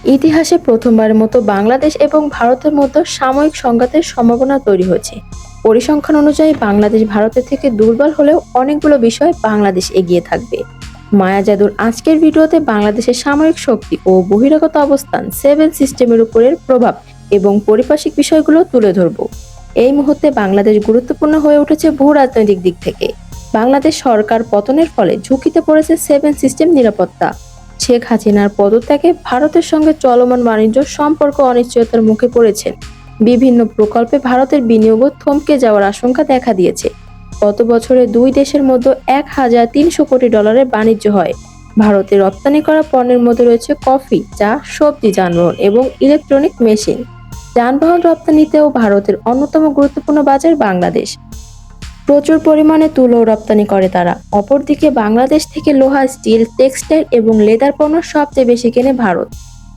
ইতিহাসে প্রথমবারের মতো বাংলাদেশ এবং ভারতের মধ্যে সাময়িক সংঘাতের সম্ভাবনা তৈরি হয়েছে। পরিসংখ্যান অনুযায়ী বাংলাদেশ ভারতের থেকে দুর্বল হলেও অনেকগুলো বিষয় বাংলাদেশ এগিয়ে থাকবে। মায়া জাদুর আজকের ভিডিওতে বাংলাদেশের সামরিক শক্তি ও বহিরাগত অবস্থান, সেভেন সিস্টেমের উপরের প্রভাব এবং পারিপার্শ্বিক বিষয়গুলো তুলে ধরব। এই মুহূর্তে বাংলাদেশ গুরুত্বপূর্ণ হয়ে উঠেছে ভূ রাজনৈতিক দিক থেকে। বাংলাদেশ সরকার পতনের ফলে ঝুঁকিতে পড়েছে সেভেন সিস্টেম নিরাপত্তা। শেখ হাসিনার পদত্যাগে ভারতের সঙ্গে চলমান বাণিজ্য সম্পর্ক অনিশ্চয়তার মুখে পড়েছেন। বিভিন্ন প্রকল্পে ভারতের বিনিয়োগও থমকে যাওয়ার আশঙ্কা দেখা দিয়েছে। গত বছরে দুই দেশের মধ্যে 1,300 কোটি ডলারের বাণিজ্য হয়। ভারতে রপ্তানি করা পণ্যের মধ্যে রয়েছে কফি, চা, সবজি, যানবাহন এবং ইলেকট্রনিক মেশিন। যানবাহন রপ্তানিতেও ভারতের অন্যতম গুরুত্বপূর্ণ বাজার বাংলাদেশ। প্রচুর পরিমাণে তুলো রপ্তানি করে তারা। অপরদিকে বাংলাদেশ থেকে লোহা, স্টিল, টেক্সটাইল এবং লেদার পণ্য সবচেয়ে বেশি কেনে ভারত।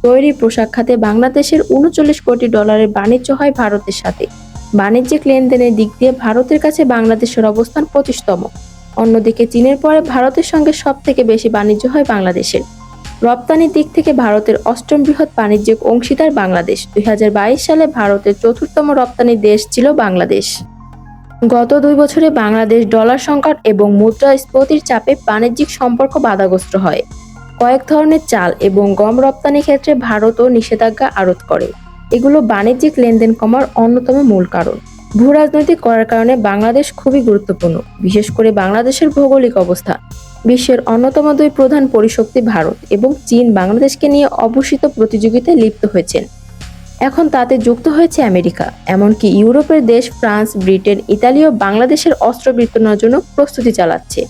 তৈরি পোশাক খাতে বাংলাদেশের 39 কোটি ডলারের বাণিজ্য হয় ভারতের সাথে। বাণিজ্যিক লেনদেনের দিক দিয়ে ভারতের কাছে বাংলাদেশের অবস্থান 25তম। অন্যদিকে চীনের পরে ভারতের সঙ্গে সব থেকে বেশি বাণিজ্য হয় বাংলাদেশের। রপ্তানির দিক থেকে ভারতের অষ্টম বৃহৎ বাণিজ্যিক অংশীদার বাংলাদেশ। 2022 সালে ভারতের চতুর্থতম রপ্তানি দেশ ছিল বাংলাদেশ। গত 2 বছরে বাংলাদেশ ডলার সংকট এবং মুদ্রাস্ফীতির চাপে বাণিজ্যিক সম্পর্ক বাধাগ্রস্ত হয়। কয়েক ধরনের চাল এবং গম রপ্তানি ক্ষেত্রে ভারতও নিষেধাজ্ঞা আরোপ করে। এগুলো বাণিজ্যিক লেনদেন কমার অন্যতম মূল কারণ। ভূ-রাজনৈতিক করার কারণে বাংলাদেশ খুবই গুরুত্বপূর্ণ, বিশেষ করে বাংলাদেশের ভৌগোলিক অবস্থান। বিশ্বের অন্যতম দুই প্রধান পরিশক্তি ভারত এবং চীন বাংলাদেশকে নিয়ে অঘোষিত প্রতিযোগিতায় লিপ্ত হয়েছেন। এখন তাতে যুক্ত হয়েছে আমেরিকা। এমনকি ইউরোপের দেশ ফ্রান্স, ব্রিটেন, ইতালিও বাংলাদেশের অস্ত্র বিতরণের জন্য প্রস্তুতি চালাচ্ছে।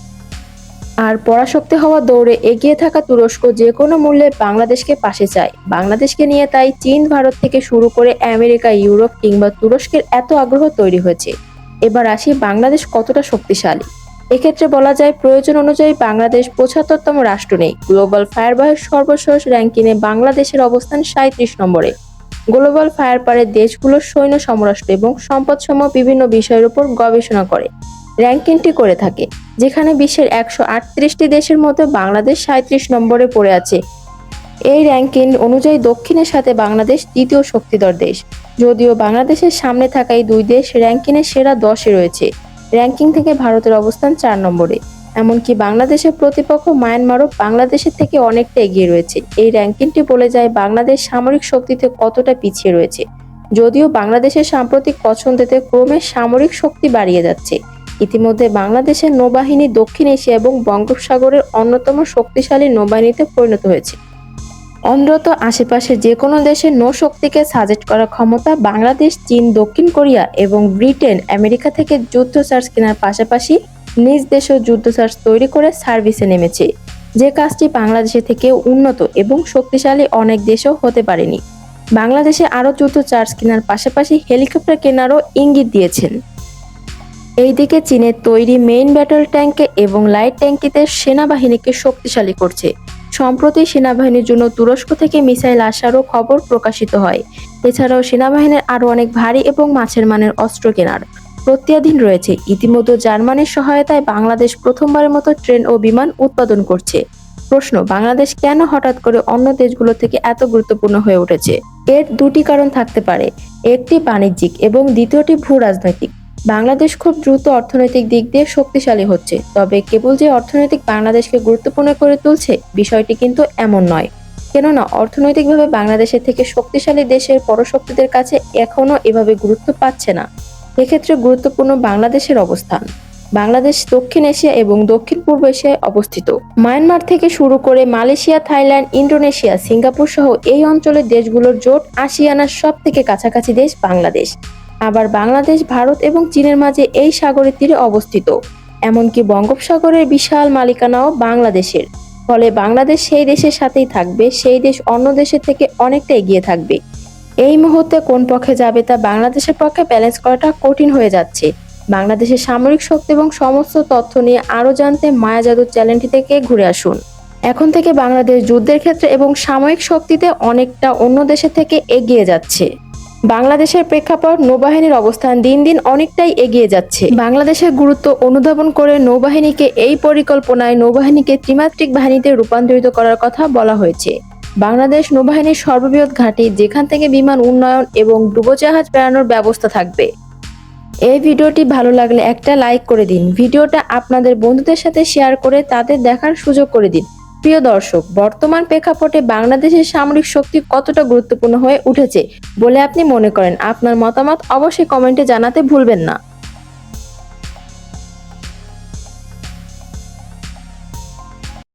আর পরাশক্তি হওয়া দৌড়ে এগিয়ে থাকা তুরস্ক যে কোনো মূল্যে বাংলাদেশকে পাশে চায়। বাংলাদেশকে নিয়ে তাই চীন, ভারত থেকে শুরু করে আমেরিকা, ইউরোপ কিংবা তুরস্কের এত আগ্রহ তৈরি হয়েছে। এবার আসি বাংলাদেশ কতটা শক্তিশালী। এক্ষেত্রে বলা যায়, প্রয়োজন অনুযায়ী বাংলাদেশ 75তম রাষ্ট্র নেই। গ্লোবাল ফায়ারবাহের সর্বশেষ র্যাঙ্কিংয়ে বাংলাদেশের অবস্থান 37 নম্বরে। গ্লোবাল ফায়ার পাওয়ারের দেশগুলোর সৈন্য, সমরাস্ত্র এবং সম্পদসমূহ বিভিন্ন বিষয়ের উপর গবেষণা করে র্যাঙ্কিংটি করে থাকে, যেখানে বিশ্বের 138টি দেশের মধ্যে বাংলাদেশ 37 নম্বরে পড়ে আছে। এই র্যাঙ্কিং অনুযায়ী দক্ষিণের সাথে বাংলাদেশ তৃতীয় শক্তিধর দেশ। যদিও বাংলাদেশের সামনে থাকা এই দুই দেশ র্যাঙ্কিংয়ের সেরা 10-এ রয়েছে। র্যাঙ্কিং থেকে ভারতের অবস্থান 4 নম্বরে। এমনকি বাংলাদেশের প্রতিপক্ষ মায়ানমারও বাংলাদেশের থেকে অনেকটা এগিয়ে রয়েছে। এই র্যাঙ্কিংটি বলে যায় বাংলাদেশ সামরিক শক্তিতে কতটা পিছিয়ে রয়েছে। যদিও বাংলাদেশের সাম্প্রতিক পছন্দেতে ক্রমে সামরিক শক্তি বাড়িয়ে যাচ্ছে। ইতিমধ্যে বাংলাদেশের নৌবাহিনী দক্ষিণ এশিয়া এবং বঙ্গোপসাগরের অন্যতম শক্তিশালী নৌবাহিনীতে পরিণত হয়েছে। অন্তত আশেপাশের যে কোনো দেশের নৌশক্তিকে সাজেস্ট করার ক্ষমতা বাংলাদেশ, চীন, দক্ষিণ কোরিয়া এবং ব্রিটেন আমেরিকা থেকে যুদ্ধজাহাজ কেনার পাশাপাশি নিজ দেশেও যুদ্ধজাহাজ তৈরি করে সার্ভিসে নেমেছে, যে কাজটি বাংলাদেশে থেকে উন্নত এবং শক্তিশালী অনেক দেশেও হতে পারেনি। বাংলাদেশে আরও যুদ্ধজাহাজ কেনার পাশাপাশি হেলিকপ্টার কেনারও ইঙ্গিত দিয়েছেন। এইদিকে চীনের তৈরি মেইন ব্যাটল ট্যাঙ্কে এবং লাইট ট্যাঙ্কিতে সেনাবাহিনীকে শক্তিশালী করছে। সম্প্রতি সেনাবাহিনীর জন্য তুরস্ক থেকে মিসাইল আসারও খবর প্রকাশিত হয়। এছাড়াও সেনাবাহিনীর আরও অনেক ভারী এবং মাঝের মানের অস্ত্র কেনার প্রত্যাধীন রয়েছে। ইতিমধ্যে জার্মানির সহায়তায় বাংলাদেশ প্রথমবারের মতো ট্রেন ও বিমান উৎপাদন করছে। প্রশ্ন, বাংলাদেশ কেন হঠাৎ করে অন্য দেশগুলো থেকে এত গুরুত্বপূর্ণ হয়ে উঠেছে? এর দুটি কারণ থাকতে পারে। একটি বাণিজ্যিক এবং দ্বিতীয়টি ভূ রাজনৈতিক। বাংলাদেশ খুব দ্রুত অর্থনৈতিক দিক দিয়ে শক্তিশালী হচ্ছে, তবে কেবল যে অর্থনৈতিক বাংলাদেশকে গুরুত্বপূর্ণ করে তুলছে বিষয়টি কিন্তু এমন নয়। কেননা অর্থনৈতিকভাবে বাংলাদেশের থেকে শক্তিশালী দেশের পরশক্তিদের কাছে এখনও এভাবে গুরুত্ব পাচ্ছে না। এক্ষেত্রে গুরুত্বপূর্ণ বাংলাদেশের অবস্থান। বাংলাদেশ দক্ষিণ এশিয়া এবং দক্ষিণ পূর্ব এশিয়ায় অবস্থিত। মায়ানমার থেকে শুরু করে মালয়েশিয়া, থাইল্যান্ড, ইন্দোনেশিয়া, সিঙ্গাপুর সহ এই অঞ্চলের দেশগুলোর জোট আশিয়ানার সব থেকে কাছাকাছি দেশ বাংলাদেশ। আবার বাংলাদেশ ভারত এবং চীনের মাঝে এই সাগরের তীরে অবস্থিত। এমনকি বঙ্গোপসাগরের বিশাল মালিকানাও বাংলাদেশের। ফলে বাংলাদেশ সেই দেশের সাথেই থাকবে, সেই দেশ অন্য দেশের থেকে অনেকটা এগিয়ে থাকবে। এই মুহূর্তে কোন পক্ষে যাবে তা বাংলাদেশের পক্ষে ব্যালেন্স করাটা কঠিন হয়ে যাচ্ছে। বাংলাদেশের সামরিক শক্তি এবং সমস্ত তথ্য নিয়ে আরও জানতে মায়া জাদুর চ্যানেলটি থেকে ঘুরে আসুন। এখন থেকে বাংলাদেশ যুদ্ধের ক্ষেত্রে এবং সামরিক শক্তিতে অনেকটা অন্য দেশের থেকে এগিয়ে যাচ্ছে। বাংলাদেশের প্রেক্ষাপট, নৌবাহিনীর অবস্থান দিন দিন অনেকটাই এগিয়ে যাচ্ছে। বাংলাদেশের গুরুত্ব অনুধাবন করে নৌবাহিনীকে এই পরিকল্পনায় নৌবাহিনীকে ত্রিমাত্রিক বাহিনীতে রূপান্তরিত করার কথা বলা হয়েছে। বাংলাদেশ নৌবাহিনীর সর্ববৃহৎ ঘাঁটি, যেখান থেকে বিমান উন্নয়ন এবং ডুবোজাহাজ বেড়ানোর ব্যবস্থা থাকবে। এই ভিডিওটি ভালো লাগলে একটা লাইক করে দিন। ভিডিওটা আপনাদের বন্ধুদের সাথে শেয়ার করে তাদের দেখার সুযোগ করে দিন। প্রিয় দর্শক, বর্তমান প্রেক্ষাপটে বাংলাদেশের সামরিক শক্তি কতটা গুরুত্বপূর্ণ হয়ে উঠেছে বলে আপনি মনে করেন? আপনার মতামত অবশ্যই কমেন্টে জানাতে ভুলবেন না।